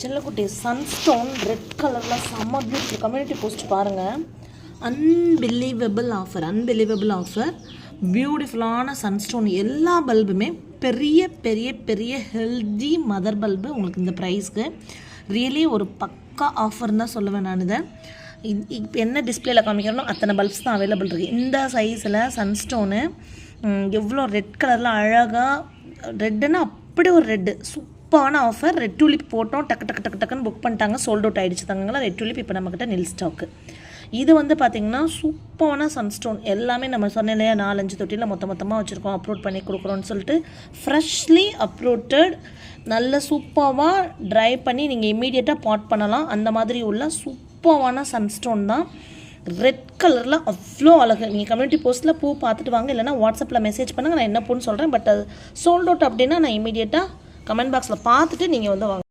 செல்லக்குட்டி sunstone red கலரில் செம்ம பியூட்டிஃபுல் கம்யூனிட்டி போஸ்ட் பாருங்கள். அன்பிலீவபிள் ஆஃபர் பியூட்டிஃபுல்லான சன்ஸ்டோன் எல்லா பல்புமே பெரிய பெரிய பெரிய ஹெல்தி மதர் பல்பு உங்களுக்கு இந்த ப்ரைஸ்க்கு ரியலி ஒரு பக்கா ஆஃபர்னு தான் சொல்லுவேன் நான். இதை இப்போ என்ன டிஸ்பிளேயில் காமிக்கிறனோ அத்தனை பல்ப்ஸ் தான் அவைலபிள் இருக்குது. இந்த சைஸில் சன்ஸ்டோனு எவ்வளோ ரெட் கலரில் அழகாக ரெட்டுன்னா அப்படி ஒரு ரெட்டு சூப்பரான ஆஃபர். ரெட் டூலிப் போட்டோம், டக்குன்னு புக் பண்ணிட்டாங்க, சோல்ட் அவுட் ஆகிடுச்சு தங்கங்களா. ரெட் டூலிப் இப்போ நம்மக்கிட்ட நில் ஸ்டாக்கு. இது வந்து பார்த்திங்கன்னா சூப்பரான சன்ஸ்டோன் எல்லாமே நம்ம சொன்ன இல்லையா 4-5 தொட்டியில் மொத்தமாக வச்சுருக்கோம், அப்லோட் பண்ணி கொடுக்குறோன்னு சொல்லிட்டு ஃப்ரெஷ்லி அப்லோட்டட் நல்ல சூப்பராக ட்ரை பண்ணி நீங்கள் இம்மீடியட்டாக பாட் பண்ணலாம். அந்த மாதிரி உள்ள சூப்பரான சன்ஸ்டோன் தான். ரெட் கலரில் அவ்வளோ அழகு. நீங்கள் கம்யூனிட்டி போஸ்ட்டில் பூ பார்த்துட்டு வாங்க, இல்லைனா வாட்ஸ்அப்பில் மெசேஜ் பண்ணுங்கள், நான் என்ன பூன்னு சொல்கிறேன். பட் அது சோல்ட் அவுட் அப்படின்னா நான் இம்மீடியட்டாக கமெண்ட் பாக்ஸில் பார்த்துட்டு நீங்கள் வந்து வாங்க.